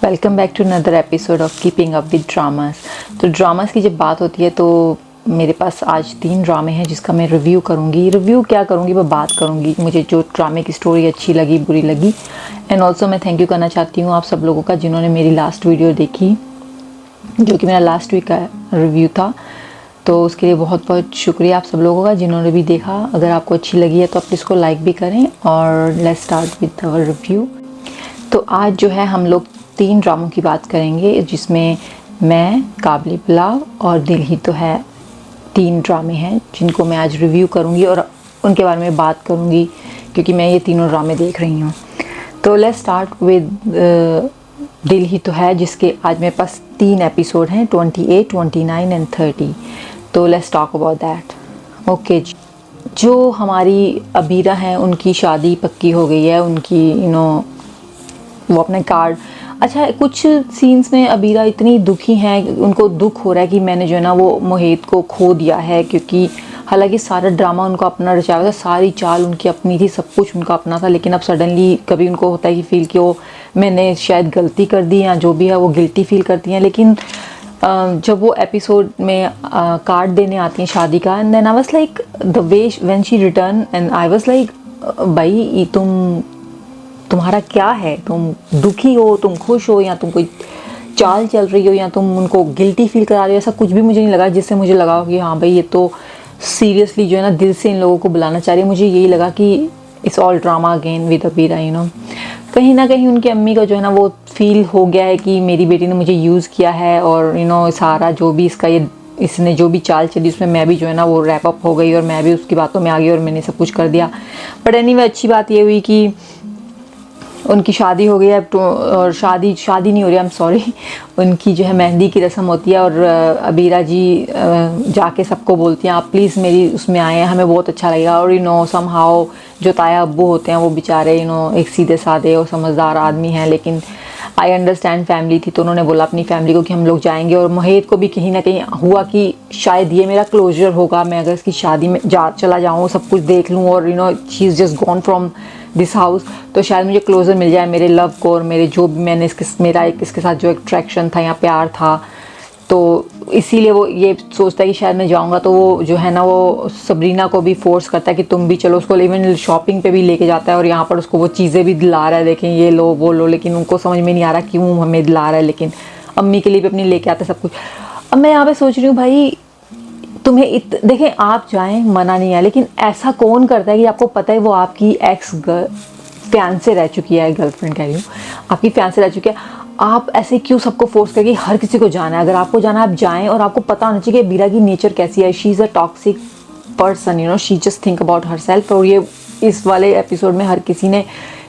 Welcome back to another episode of keeping up with dramas. तो dramas की जब बात होती है तो मेरे पास आज 3 ड्रामे हैं जिसका मैं रिव्यू करूँगी। रिव्यू क्या करूँगी, मैं बात करूँगी मुझे जो ड्रामे की स्टोरी अच्छी लगी, बुरी लगी। एंड ऑल्सो मैं थैंक यू करना चाहती हूँ आप सब लोगों का जिन्होंने मेरी लास्ट वीडियो देखी, जो कि मेरा लास्ट वीक का रिव्यू था। तो उसके लिए बहुत बहुत शुक्रिया आप सब लोगों का जिन्होंने भी देखा। अगर आपको अच्छी लगी है तो आप इसको लाइक भी करें और let's start with our review. तो आज जो है हम लोग 3 ड्रामों की बात करेंगे जिसमें मैं, काबिल पुलाव और दिल ही तो है 3 ड्रामे हैं जिनको मैं आज रिव्यू करूंगी और उनके बारे में बात करूंगी क्योंकि मैं ये तीनों ड्रामे देख रही हूँ। तो लेट्स स्टार्ट विद दिल ही तो है जिसके आज मेरे पास 3 एपिसोड हैं, 28, 29 एंड 30। तो let's talk about that. Okay, जो हमारी अबीरा हैं उनकी शादी पक्की हो गई है। उनकी वो अपने कार्ड, अच्छा कुछ सीन्स में अबीरा इतनी दुखी हैं, उनको दुख हो रहा है कि मैंने जो है ना वो मोहित को खो दिया है, क्योंकि हालांकि सारा ड्रामा उनको अपना रचा हुआ था, सारी चाल उनकी अपनी थी, सब कुछ उनका अपना था। लेकिन अब सडनली कभी उनको होता है कि फील कि वो मैंने शायद गलती कर दी या जो भी है वो गिल्टी फील करती हैं। लेकिन जब वो एपिसोड में कार्ड देने आती हैं शादी का, and then I was like the way when she return and I was like भाई तुम्हारा क्या है, तुम दुखी हो, तुम खुश हो, या तुम कोई चाल चल रही हो, या तुम उनको गिल्टी फील करा रही हो, ऐसा कुछ भी मुझे नहीं लगा जिससे मुझे लगा कि हाँ भाई ये तो सीरियसली जो है ना दिल से इन लोगों को बुलाना चाह रही है। मुझे यही लगा कि it's all drama again with Abira. कहीं ना कहीं उनकी अम्मी का जो है ना वो फील हो गया है कि मेरी बेटी ने मुझे यूज़ किया है और सारा जो भी इसने जो भी चाल चली उसमें मैं भी जो है ना वो रैप अप हो गई और मैं भी उसकी बातों में आ गई और मैंने सब कुछ कर दिया। बट एनीवे अच्छी बात ये हुई कि उनकी शादी हो गई है और शादी नहीं हो रही, आई एम सॉरी, उनकी जो है मेहंदी की रस्म होती है और अबीरा जी जाके सबको बोलती हैं आप प्लीज़ मेरी उसमें आए हैं, हमें बहुत अच्छा लगेगा। और समहाउ जो ताया अब्बू होते हैं वो बेचारे एक सीधे साधे और समझदार आदमी हैं, लेकिन आई अंडरस्टैंड फैमिली थी तो उन्होंने बोला अपनी फैमिली को कि हम लोग जाएंगे। और मोहित को भी कहीं ना कहीं हुआ कि शायद ये मेरा क्लोजर होगा, मैं अगर इसकी शादी में चला जाऊँ, सब कुछ देख लूँ और she is just gone from this house, तो शायद मुझे क्लोजर मिल जाए मेरे लव को और मेरे जो भी मैंने मेरा इसके साथ जो अट्रैक्शन था या प्यार था। तो इसीलिए वो ये सोचता है कि शायद मैं जाऊंगा तो वो जो है ना वो सबरीना को भी फोर्स करता है कि तुम भी चलो, उसको इवन शॉपिंग पे भी लेके जाता है और यहाँ पर उसको वो चीज़ें भी दिला रहा है, देखें ये लो वो लो, लेकिन उनको समझ में नहीं आ रहा क्यों हमें दिला रहा है, लेकिन अम्मी के लिए भी अपनी लेके आता है सब कुछ। अब मैं यहाँ पे सोच रही हूँ भाई तुम्हें देखें आप जाएं मना नहीं है, लेकिन ऐसा कौन करता है कि आपको पता है वो आपकी एक्स फियांसे रह चुकी है, गर्लफ्रेंड कह रही हूँ, आपकी फियांसे रह चुकी है, आप ऐसे क्यों सबको फोर्स करके हर किसी को जाना है? अगर आपको जाना है आप जाएं और आपको पता होना चाहिए कि बीरा की नेचर कैसी है। She is a toxic person, she just think about her self. और ये इस वाले एपिसोड में हर किसी ने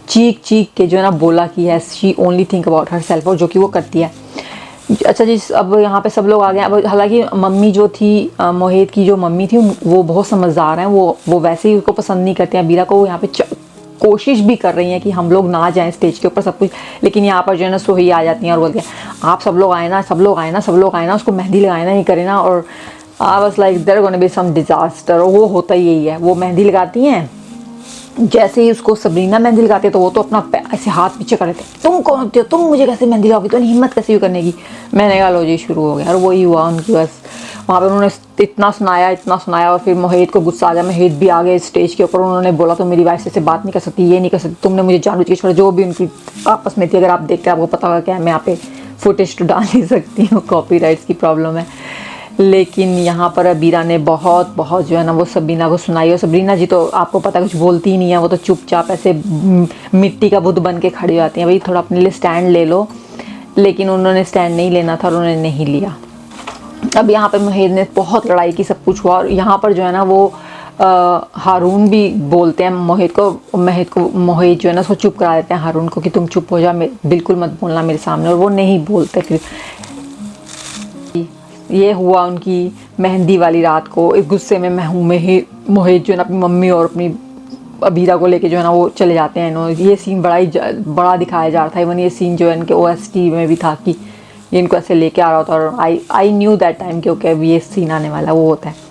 चीख के जो है ना बोला कि है she only think about her self, और जो कि वो करती है। अच्छा जी, अब यहाँ पे सब लोग आ गए। अब हालांकि मम्मी जो थी मोहित की जो मम्मी थी वो बहुत समझदार हैं, वो वैसे ही उसको पसंद नहीं करती हैं बीरा को। वो यहाँ पे कोशिश भी कर रही हैं कि हम लोग ना जाएं स्टेज के ऊपर सब कुछ, लेकिन यहाँ पर जो है ना सोही आ जाती हैं और बोलती हैं आप सब लोग आए ना, सब लोग आए ना, उसको मेहंदी लगाए ना, ये करे ना। और I was like there gonna be some disaster. और वो होता ही यही है, वो मेहंदी लगाती हैं, जैसे ही उसको सबरीना मेहंदी लगाते तो वो तो अपना ऐसे हाथ पीछे कर देते, तुम कौन होते हो, तुम मुझे कैसे मेहंदी लगाओगी, तो हिम्मत कैसे हुई करने की। मैंने कहा लो जी शुरू हो गया। और वही हुआ उनकी, बस वहाँ पे उन्होंने इतना सुनाया और फिर मोहित को गुस्सा आ गया। मोहित भी आ गए स्टेज के ऊपर, उन्होंने बोला तो मेरी वाइफ से बात नहीं कर सकती, ये नहीं कर सकती, तुमने मुझे जानबूझ के छोड़ा। जो भी उनकी आपस में थी, अगर आप देखते आपको पता होगा क्या, मैं यहाँ पे फुटेज तो डाल नहीं सकती हूँ, कॉपीराइट्स की प्रॉब्लम है। लेकिन यहाँ पर अबीरा ने बहुत जो है ना वो सबरीना को सुनाई। और सबरीना जी तो आपको पता है कुछ बोलती ही नहीं है, वो तो चुपचाप ऐसे मिट्टी का बुद्ध बन के खड़ी जाती हैं, भाई थोड़ा अपने लिए स्टैंड ले लो। लेकिन उन्होंने स्टैंड नहीं लेना था और उन्होंने नहीं लिया। अब यहाँ पर मोहित ने बहुत लड़ाई की, सब कुछ हुआ। और यहाँ पर जो है ना वो हारून भी बोलते हैं मोहित जो है ना उसको चुप करा देते हैं हारून को कि तुम चुप हो जा, बिल्कुल मत बोलना मेरे सामने। और वो नहीं बोलते। फिर ये हुआ उनकी मेहंदी वाली रात को, इस गुस्से में मोहित जो है ना अपनी मम्मी और अपनी अबीरा को लेके जो है ना वो चले जाते हैं। ये सीन बड़ा दिखाया जा रहा था। इवन ये सीन जो है इनके OST में भी था कि ये इनको ऐसे लेके आ रहा होता। और आई न्यू दैट टाइम कि ओके अभी ये सीन आने वाला वो होता है।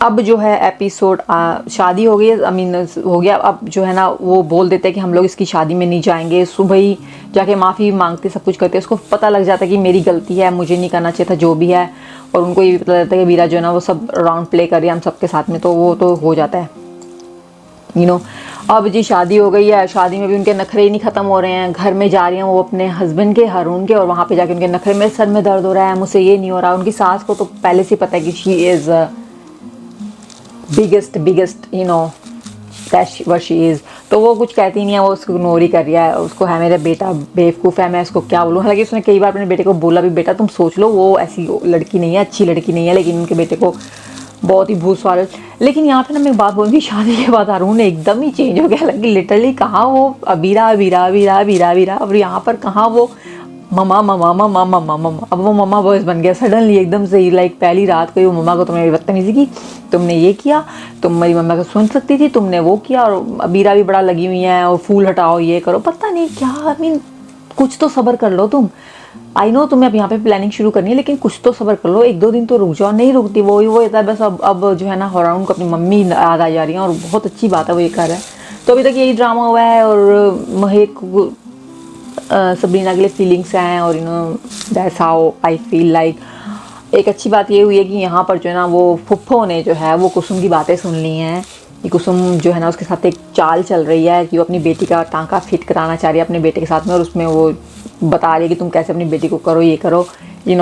अब जो है एपिसोड शादी हो गई, हो गया। अब जो है ना वो बोल देते हैं कि हम लोग इसकी शादी में नहीं जाएंगे। सुबह ही जाके माफ़ी मांगती, सब कुछ करती है, उसको पता लग जाता है कि मेरी गलती है, मुझे नहीं करना चाहिए था जो भी है। और उनको ये भी पता लगता है कि वीरा जो है ना वो सब राउंड प्ले कर रही है हम सबके साथ में, तो वो तो हो जाता है अब जी शादी हो गई है, शादी में भी उनके नखरे ही नहीं ख़त्म हो रहे हैं। घर में जा रही हैं वो अपने हस्बैंड के, हारून के, और वहाँ पे जाके उनके नखरे, मेरे सर में दर्द हो रहा है, मुझसे ये नहीं हो रहा। उनकी सास को तो पहले से पता है कि she is biggest that she is, तो वो कुछ कहती नहीं है, वो उसको इग्नोर ही कर रही है। उसको है मेरा बेटा बेवकूफ़ है, मैं इसको क्या बोलूँ। हालांकि उसने कई बार अपने बेटे को बोला भी, बेटा तुम सोच लो, वो ऐसी लड़की नहीं है, अच्छी लड़की नहीं है, लेकिन उनके बेटे को बहुत ही भूसवाल। लेकिन यहाँ पे ना मैं एक बात बोलूँगी, शादी के बाद अरुण एकदम ही चेंज हो गया। लगी लिटरली कहाँ वो अबीरा अबीरा अबीरा अबीरा अबीरा, और यहाँ पर कहाँ वो mama mama mama mama mama, अब वो ममा वॉइस बन गया सडनली एकदम से ही। लाइक पहली रात को वो मम्मा को तुमने बदतमीजी की, तुमने ये किया, तुम मेरी मम्मा को सुन सकती थी, तुमने वो किया, और अबीरा भी बड़ा लगी हुई है, और फूल हटाओ, ये करो, पता नहीं क्या। आई मीन कुछ तो सब्र कर लो तुम। आई नो तुम्हें अब यहाँ पे प्लानिंग शुरू करनी है, लेकिन कुछ तो सब्र कर लो, 1-2 दिन तो रुक जाओ। नहीं रुकती वो होता है बस। अब जो है ना हराउन को अपनी मम्मी याद आ जा रही है, और बहुत अच्छी बात है वो ये कर रहा है। तो अभी तक यही ड्रामा हुआ है, और महक सबरीना के लिए फीलिंग्स हैं, और that's how I feel like. एक अच्छी बात ये हुई है कि यहाँ पर जो है ना वो फुफ्फो ने जो है वो कुसुम की बातें सुन ली हैं। कि कुसुम जो है ना उसके साथ एक चाल चल रही है कि वो अपनी बेटी का टांका फिट कराना चाह रही है अपने बेटे के साथ में, और उसमें वो बता रही है कि तुम कैसे अपनी बेटी को करो, ये करो,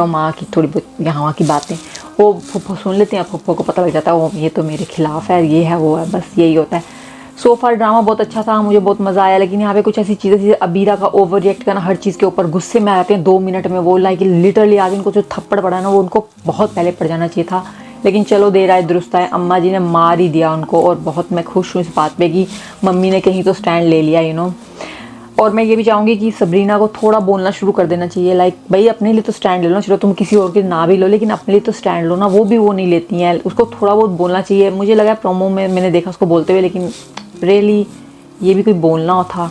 माँ की थोड़ी बहुत यहाँ वहाँ की बातें वो फुफ्फो सुन लेते हैं। फुफ्फो को पता लग जाता है वो ये तो मेरे खिलाफ़ है, ये है वो है, बस यही होता है। सो फार ड्रामा बहुत अच्छा था, मुझे बहुत मज़ा आया। लेकिन यहाँ पे कुछ ऐसी चीज़ें थी, अबीरा का ओवर रिएक्ट करना हर चीज़ के ऊपर, गुस्से में आ जाते हैं 2 मिनट में वो। लाइक लिटरली आज उनको जो थप्पड़ पड़ा ना वो उनको बहुत पहले पड़ जाना चाहिए था, लेकिन चलो देर आए दुरुस्त आए, अम्मा जी ने मार ही दिया उनको। और बहुत मैं खुश हूँ इस बात पे कि मम्मी ने कहीं तो स्टैंड ले लिया और मैं ये भी चाहूँगी कि सबरीना को थोड़ा बोलना शुरू कर देना चाहिए। लाइक भाई अपने लिए तो स्टैंड ले लो, चलो तुम किसी और के ना भी लो, लेकिन अपने लिए तो स्टैंड लो ना। वो भी वो नहीं लेती हैं, उसको थोड़ा बहुत बोलना चाहिए। मुझे लगा प्रोमो में मैंने देखा उसको बोलते हुए, लेकिन रियली ये भी कोई बोलना था।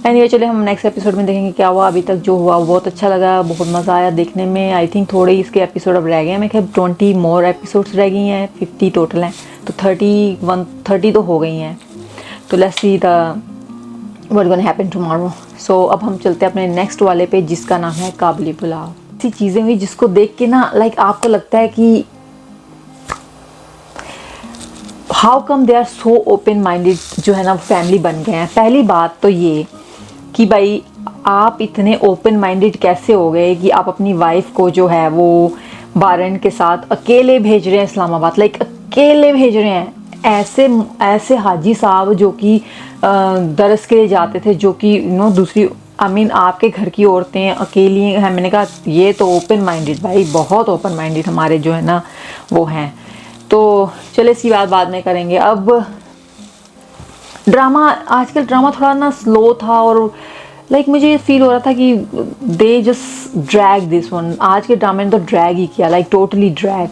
एनीवे चले हम नेक्स्ट एपिसोड में देखेंगे क्या हुआ। अभी तक जो हुआ वो बहुत अच्छा लगा, बहुत मज़ा आया देखने में। आई थिंक थोड़े इसके एपिसोड अब रह गए हैं, मैं खैर 20 मोर एपिसोड्स रह गई हैं, 50 टोटल हैं, तो 30 तो हो गई हैं। तो let's see the what gonna happen tomorrow. So अब हम चलते हैं अपने नेक्स्ट वाले पे, जिसका नाम है काबुली पुलाव। ऐसी चीज़ें हुई जिसको देख के ना लाइक आपको लगता है कि how come they are so open minded, जो है ना फैमिली बन गए हैं। पहली बात तो ये कि भाई आप इतने ओपन माइंडेड कैसे हो गए कि आप अपनी वाइफ को जो है वो बारन के साथ अकेले भेज रहे हैं इस्लामाबाद। लाइक अकेले भेज रहे हैं, ऐसे हाजी साहब जो कि दरस के लिए जाते थे, जो कि दूसरी आपके घर की औरतें अकेली हैं। मैंने कहा ये तो ओपन माइंडेड भाई, बहुत ओपन माइंडेड हमारे जो है ना वो हैं। तो चले इसकी बात बाद में करेंगे। अब ड्रामा, आजकल ड्रामा थोड़ा ना स्लो था, और लाइक मुझे ये फील हो रहा था कि they just drag this one. आज के ड्रामे ने तो ड्रैग ही किया, लाइक टोटली ड्रैग।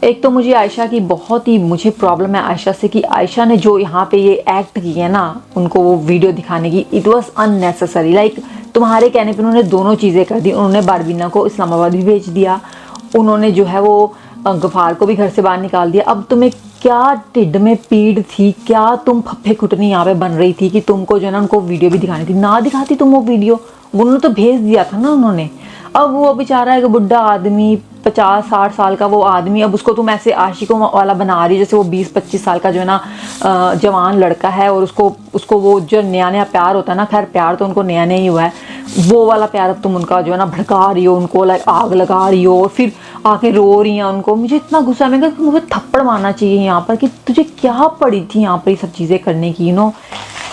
एक तो मुझे आयशा की बहुत ही मुझे प्रॉब्लम है आयशा से, कि आयशा ने जो यहाँ पे ये एक्ट किया ना उनको वो वीडियो दिखाने की, इट वाज अननेसेसरी। लाइक तुम्हारे कहने पे उन्होंने दोनों चीज़ें कर दी। उन्होंने बारबीना को इस्लामाबाद भी भेज दिया, उन्होंने जो है वो गफ़ार को भी घर से बाहर निकाल दिया। अब तुम्हें क्या टिड्ड में पीड़ थी, क्या तुम फप्फे कुटनी यहाँ पे बन रही थी कि तुमको जो है ना उनको वीडियो भी दिखानी थी। ना दिखाती तुम वो वीडियो, उन्होंने तो भेज दिया था ना उन्होंने। अब वो बेचारा एक बुढ़ा आदमी 50-60 साल का वो आदमी, अब उसको तुम ऐसे आशिकों वाला बना रही है जैसे वो 20-25 साल का जो है ना जवान लड़का है, और उसको वो जो नया नया प्यार होता है ना, खैर प्यार तो उनको नया नया ही हुआ है, वो वाला प्यार अब तुम उनका जो है ना भड़का रही हो, उनको लाइक आग लगा रही हो, और फिर आके रो रही हैं उनको। मुझे इतना गुस्सा, मैं कहा मुझे थप्पड़ मारना चाहिए यहाँ पर कि तुझे क्या पड़ी थी यहाँ पर ये सब चीज़ें करने की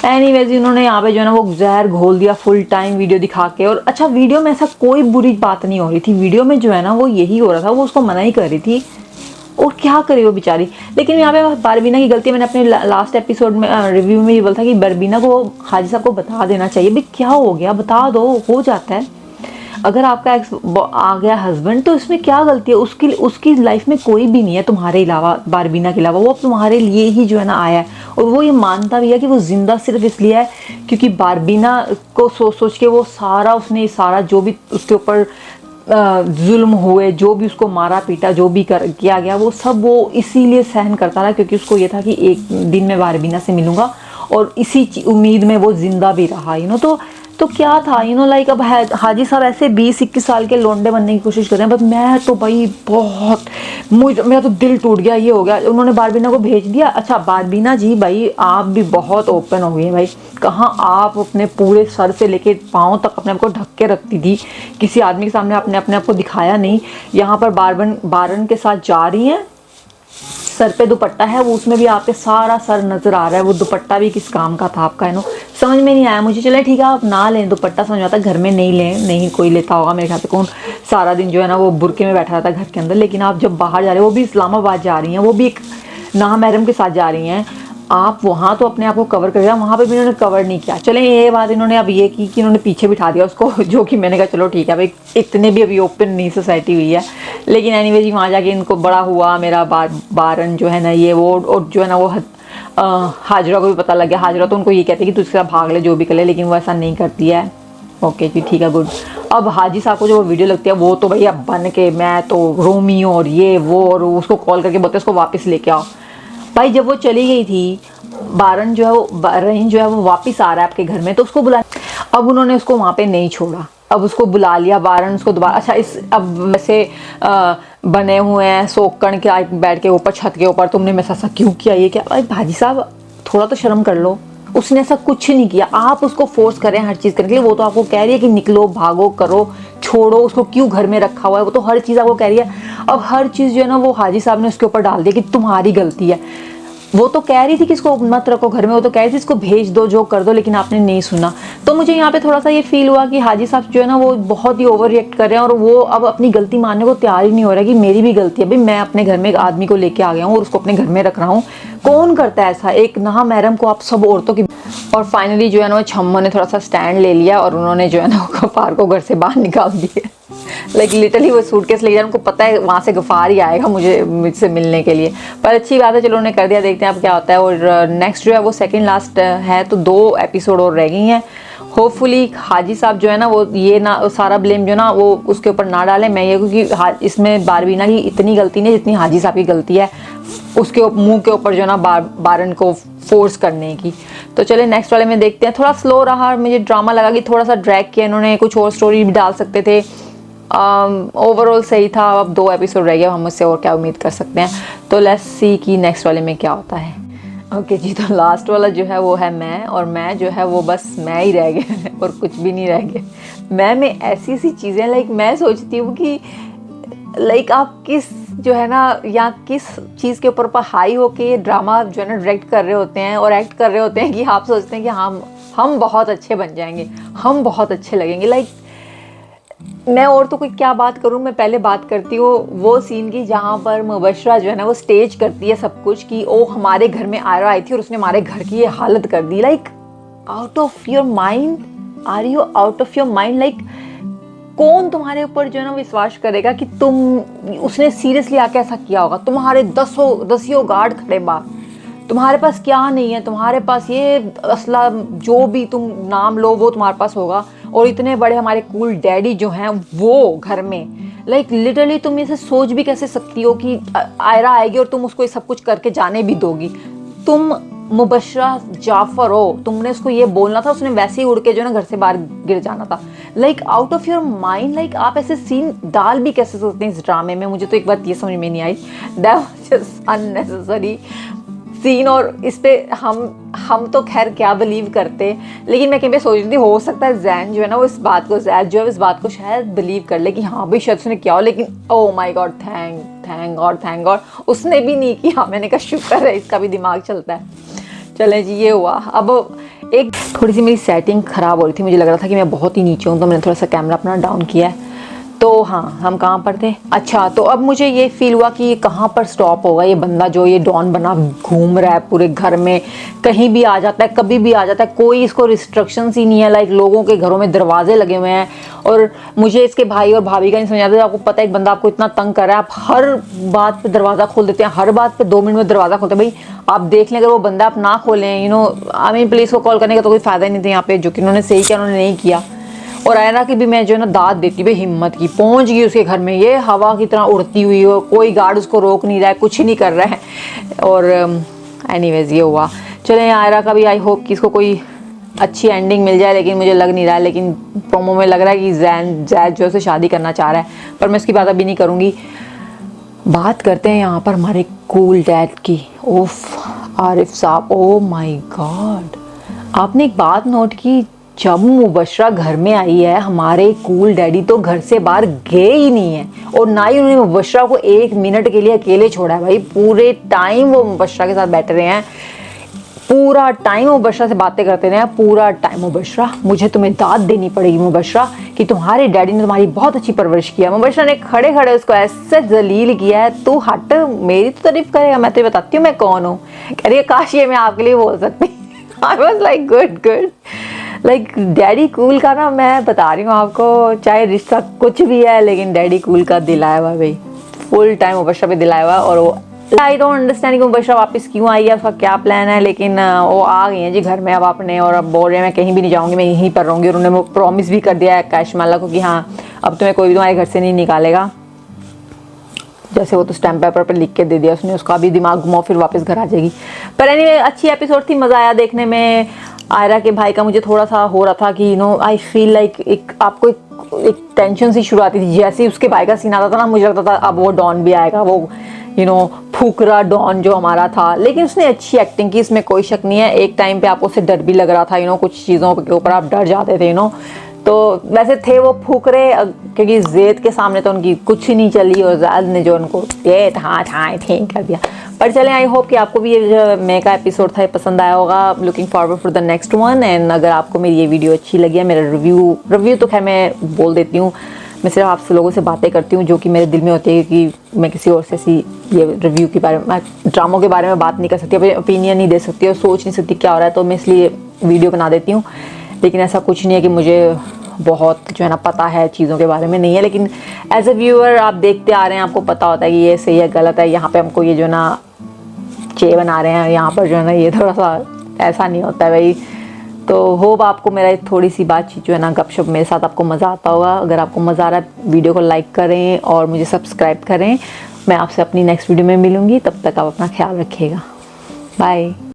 एनीवेज उन्होंने यहाँ पे जो है ना वो जहर घोल दिया फुल टाइम वीडियो दिखा के। और अच्छा वीडियो में ऐसा कोई बुरी बात नहीं हो रही थी, वीडियो में जो है ना वो यही हो रहा था, वो उसको मना ही कर रही थी, और क्या करे वो बेचारी। लेकिन यहाँ पे बारबीना की गलती है, मैंने अपने लास्ट एपिसोड में रिव्यू में ये बोला था कि बारबीना को हाजी साहब को बता देना चाहिए भाई क्या हो गया, बता दो, हो जाता है। अगर आपका एक्स आ गया हस्बैंड तो इसमें क्या गलती है, उसकी लाइफ में कोई भी नहीं है तुम्हारे अलावा, बारबीना के अलावा, वो तुम्हारे लिए ही जो है ना आया है। और वो ये मानता भी है कि वो जिंदा सिर्फ इसलिए है क्योंकि बारबीना को सोच के वो उसने सारा जो भी उसके ऊपर जुल्म हुए, जो भी उसको मारा पीटा, जो भी किया गया, वो सब वो इसीलिए सहन करता रहा क्योंकि उसको ये था कि एक दिन मैं बारबीना से मिलूंगा, और इसी उम्मीद में वो जिंदा भी रहा तो तो क्या था लाइक अब हाजी साहब ऐसे 20-21 साल के लोंडे बनने की कोशिश कर रहे हैं, बट मैं तो भाई बहुत, मेरा तो दिल टूट गया, ये हो गया। उन्होंने बारबीना को भेज दिया। अच्छा बारबीना जी, भाई आप भी बहुत ओपन हो गई हैं भाई। कहाँ आप अपने पूरे सर से लेके पाँव तक अपने आप को ढक के रखती थी, किसी आदमी के सामने आपने अपने आप को दिखाया नहीं। यहाँ पर बारन के साथ जा रही हैं, सर पे दुपट्टा है, वो उसमें भी आपके सारा सर नजर आ रहा है। वो दुपट्टा भी किस काम का था आपका, समझ में नहीं आया मुझे। चले ठीक है आप ना लें दुपट्टा, समझ आता है घर में नहीं लें, नहीं कोई लेता होगा मेरे ख्याल से। कौन सारा दिन जो है ना वो बुरके में बैठा रहता है घर के अंदर। लेकिन आप जब बाहर जा रहे हो, वो भी इस्लामाबाद जा रही हैं, वो भी एक नामहरम के साथ जा रही हैं, आप वहाँ तो अपने आप को कवर कर दिया, वहाँ पे भी इन्होंने कवर नहीं किया। चले ये बात इन्होंने अब ये की कि इन्होंने पीछे बिठा दिया उसको, जो कि मैंने कहा चलो ठीक है भाई, इतने भी अभी ओपन नहीं सोसाइटी हुई है। लेकिन एनीवे जी वहाँ जाके इनको बड़ा हुआ मेरा बारन जो है ना ये वो, और जो है ना वो हाजरा को भी पता लग गया। हाजरा तो उनको ये कहती है कि तुझसे भाग ले जो भी कर ले, लेकिन वो ऐसा नहीं करती है। ओके जी ठीक है गुड। अब हाजी साहब को जो वीडियो लगती है वो तो भैया बन के मैं तो रोमियो और ये वो, और उसको कॉल करके बोलते उसको वापस लेके आओ। भाई जब वो चली गई थी, बारन जो है वो बारन जो है वो वापस आ रहा है आपके घर में, तो उसको बुला। अब उन्होंने उसको वहाँ पे नहीं छोड़ा, अब उसको बुला लिया बारन उसको दोबारा। अच्छा इस अब वैसे बने हुए हैं सोकण के बैठ के ऊपर छत के ऊपर, तुमने मेरे साथ क्यों किया, ये क्या। भाई भाजी साहब थोड़ा तो शर्म कर लो, उसने ऐसा कुछ नहीं किया। आप उसको फोर्स करें हर चीज़ करने के लिए, वो तो आपको कह रही है कि निकलो भागो करो छोड़ो, उसको क्यों घर में रखा हुआ है, वो तो हर चीज़ आपको कह रही है। अब हर चीज़ जो है ना वो हाजी साहब ने उसके ऊपर डाल दिया कि तुम्हारी गलती है। वो तो कह रही थी कि इसको मत रखो घर में, वो तो कह रही थी इसको भेज दो जो कर दो, लेकिन आपने नहीं सुना। तो मुझे यहाँ पे थोड़ा सा ये फील हुआ कि हाजी साहब जो है ना वो बहुत ही ओवर रिएक्ट कर रहे हैं, और वो अब अपनी गलती मानने को तैयार ही नहीं हो रहा कि मेरी भी गलती है। भाई मैं अपने घर में एक आदमी को लेके आ गया हूँ और उसको अपने घर में रख रहा हूँ, कौन करता है ऐसा, एक नामहरम को आप सब औरतों की। और फाइनली जो है ना वो छम्मो ने थोड़ा सा स्टैंड ले लिया और उन्होंने जो है ना गफ़ार को घर से बाहर निकाल दिया। लाइक लिटरली वो सूटकेस ले जाए, उनको पता है वहाँ से गफ़ार ही आएगा मुझसे मिलने के लिए। पर अच्छी बात है, चलो उन्होंने कर दिया, देखते हैं अब क्या होता है। और नेक्स्ट जो है वो सेकंड लास्ट है, तो 2 एपिसोड और रह गई हैं। होपफुली हाजी साहब जो है ना वो ये ना सारा ब्लेम जो ना वो उसके ऊपर ना डालें। मैं ये क्योंकि इसमें बारबीना की इतनी गलती नहीं जितनी हाजी साहब की गलती है, उसके मुंह के ऊपर जो है ना बारन को फोर्स करने की। तो चले नेक्स्ट वाले में देखते हैं। थोड़ा स्लो रहा, मुझे ड्रामा लगा कि थोड़ा सा ड्रैग किया इन्होंने, कुछ और स्टोरी भी डाल सकते थे। ओवरऑल सही था। अब 2 एपिसोड रह गया, हम उससे और क्या उम्मीद कर सकते हैं। तो लेट्स सी कि नेक्स्ट वाले में क्या होता है। ओके जी, तो लास्ट वाला जो है वो है मैं, और मैं जो है वो बस मैं ही रह गया और कुछ भी नहीं रह गया। मैं में ऐसी ऐसी चीज़ें, लाइक मैं सोचती हूँ कि लाइक आप किस जो है ना या किस चीज़ के ऊपर हाई होके ये ड्रामा जो है ना डायरेक्ट कर रहे होते हैं और एक्ट कर रहे होते हैं कि आप सोचते हैं कि हम बहुत अच्छे बन जाएंगे, हम बहुत अच्छे लगेंगे। लाइक मैं और तो कोई क्या बात करूं, मैं पहले बात करती हूँ वो सीन की जहाँ पर मुबशरा जो है ना वो स्टेज करती है सब कुछ कि ओ हमारे घर में आयरा आई थी और उसने हमारे घर की ये हालत कर दी। Like out of your mind, are you out of your mind. Like कौन तुम्हारे ऊपर जो है ना विश्वास करेगा कि उसने सीरियसली आके ऐसा किया होगा। तुम्हारे दसियों गार्ड खड़े बाहर, तुम्हारे पास क्या नहीं है, तुम्हारे पास ये असला जो भी तुम नाम लो वो तुम्हारे पास होगा, और इतने बड़े हमारे कूल डैडी जो हैं वो घर में। लाइक लिटरली तुम इसे सोच भी कैसे सकती हो कि आयरा आएगी और तुम उसको ये सब कुछ करके जाने भी दोगी। तुम मुबशरा जाफर हो, तुमने उसको ये बोलना था, उसने वैसे ही उड़ के जो है ना घर से बाहर गिर जाना था। Like out of your mind. Like आप ऐसे सीन डाल भी कैसे सकते हैं इस ड्रामे में, मुझे तो एक बात ये समझ में नहीं आई, that was just unnecessary scene. और इस पे हम तो खैर क्या बिलीव करते, लेकिन मैं कहीं पे सोच रही थी हो सकता है जैन जो है ना वो इस बात को शायद बिलीव कर ले कि हाँ भाई शायद उसने किया हो। लेकिन oh my God, thank God उसने भी नहीं किया। मैंने कहा शुक्र है, इसका भी दिमाग चलता है। चलें जी, ये हुआ। अब एक थोड़ी सी मेरी सेटिंग ख़राब हो रही थी, मुझे लग रहा था कि मैं बहुत ही नीचे हूँ, तो मैंने थोड़ा सा कैमरा अपना डाउन किया है। तो हाँ, हम कहाँ पर थे। अच्छा, तो अब मुझे ये फील हुआ कि कहाँ पर स्टॉप होगा ये बंदा जो ये डॉन बना घूम रहा है पूरे घर में, कहीं भी आ जाता है, कभी भी आ जाता है, कोई इसको रिस्ट्रिक्शंस ही नहीं है। लाइक लोगों के घरों में दरवाजे लगे हुए हैं, और मुझे इसके भाई और भाभी का नहीं समझ आता। आपको पता है एक बंदा आपको इतना तंग कर रहा है, आप हर बात पर दरवाज़ा खोल देते हैं, हर बात पर 2 मिनट में दरवाज़ा खोलते हैं। भाई आप देख लें, अगर वो बंदा आप ना खोलें, आई मीन पुलिस को कॉल करने का तो कोई फ़ायदा ही नहीं था यहाँ पे, जो कि उन्होंने सही किया, उन्होंने नहीं किया। और आयरा की भी मैं जो है ना दाद देती भाई, हिम्मत की, पहुंच गई उसके घर में, ये हवा की तरह उड़ती हुई हो, कोई गार्ड उसको रोक नहीं रहा है, कुछ ही नहीं कर रहा है। और एनीवेज ये हुआ। चलें, आयरा का भी आई होप कि इसको कोई अच्छी एंडिंग मिल जाए, लेकिन मुझे लग नहीं रहा है। लेकिन प्रोमो में लग रहा है कि जैद जो से शादी करना चाह रहा है, पर मैं इसकी बात अभी नहीं करूँगी। बात करते हैं यहाँ पर हमारे कूल डैड की। उफ आरिफ साहब, ओ माय गॉड, आपने एक बात नोट की, जब मुबशरा घर में आई है हमारे कूल डैडी तो घर से बाहर गए ही नहीं है, और ना ही उन्होंने मुबशरा को 1 मिनट के लिए अकेले छोड़ा है। भाई पूरे टाइम वो मुबशरा के साथ बैठे रहे हैं, पूरा टाइम मुबशरा से बातें करते रहे हैं, पूरा टाइम। मुबशरा, मुझे तुम्हें दाद देनी पड़ेगी मुबशरा कि तुम्हारे डैडी ने तुम्हारी बहुत अच्छी परवरिश किया। मुबशरा ने खड़े खड़े उसको ऐसे जलील किया है, तू हट, मेरी तो तारीफ करेगा, मैं तुझे बताती हूँ मैं कौन हूँ। कह रही है काश ये मैं आपके लिए बोल सकती। I was like good like daddy cool का ना, मैं बता रही हूँ आपको, चाहे रिश्ता कुछ भी है लेकिन डैडी कूल का दिल आया हुआ भाई, फुल टाइम मुबशरा पे दिल आया हुआ। और वो आई डोंट अंडरस्टैंड कि मुबशरा वापस क्यों आई है, उसका क्या प्लान है, लेकिन वो आ गई हैं जी घर में अब अपने, और अब बोल रहे हैं मैं कहीं भी नहीं जाऊँगी, मैं यहीं पर रहूँगी। और उन्होंने प्रॉमिस भी कर दिया है कैशमाला को कि हाँ अब तुम्हें कोई भी तुम्हारे घर से नहीं निकालेगा। जैसे वो तो स्टैम्प पेपर पर लिख के दे दिया उसने, उसका भी दिमाग घुमाओ फिर वापस घर आ जाएगी। पर एनीवे अच्छी एपिसोड थी, मज़ा आया देखने में। आयरा के भाई का मुझे थोड़ा सा हो रहा था कि आई फील लाइक एक टेंशन सी शुरू आती थी। जैसे ही उसके भाई का सीन आता था ना, मुझे लगता था अब वो डॉन भी आएगा, वो फुकरा डॉन जो हमारा था। लेकिन उसने अच्छी एक्टिंग की, इसमें कोई शक नहीं है। एक टाइम पे आपको उससे डर भी लग रहा था, कुछ चीज़ों के ऊपर आप डर जाते थे। तो वैसे थे वो फुकरे, क्योंकि जैद के सामने तो उनकी कुछ नहीं चली, और जैद ने जो उनको ये हाँ ठीक कर दिया। पर चलें, आई होप कि आपको भी ये जो मे का एपिसोड था ये पसंद आया होगा। Looking forward for the next one. And अगर आपको मेरी ये वीडियो अच्छी लगी है, मेरा रिव्यू तो खैर मैं बोल देती हूँ, मैं सिर्फ आपसे लोगों से बातें करती हूँ जो कि मेरे दिल में होती है, क्योंकि मैं किसी और से ऐसी ये रिव्यू के बारे में, ड्रामों के बारे में बात नहीं कर सकती, अपनी ओपिनियन नहीं दे सकती और सोच नहीं सकती क्या हो रहा है, तो मैं इसलिए वीडियो बना देती हूँ। लेकिन ऐसा कुछ नहीं है कि मुझे बहुत जो है ना पता है चीज़ों के बारे में, नहीं है। लेकिन एज अ व्यूअर आप देखते आ रहे हैं, आपको पता होता है कि ये सही है गलत है। यहाँ पे हमको ये जो है ना चे बना रहे हैं, यहाँ पर जो है ना ये थोड़ा सा ऐसा नहीं होता है भाई। तो होप आपको मेरा थोड़ी सी बातचीत जो है ना गपशप मेरे साथ आपको मज़ा आता होगा। अगर आपको मज़ा आ रहा है वीडियो को लाइक करें और मुझे सब्सक्राइब करें। मैं आपसे अपनी नेक्स्ट वीडियो में मिलूँगी, तब तक आप अपना ख्याल रखिएगा। बाय।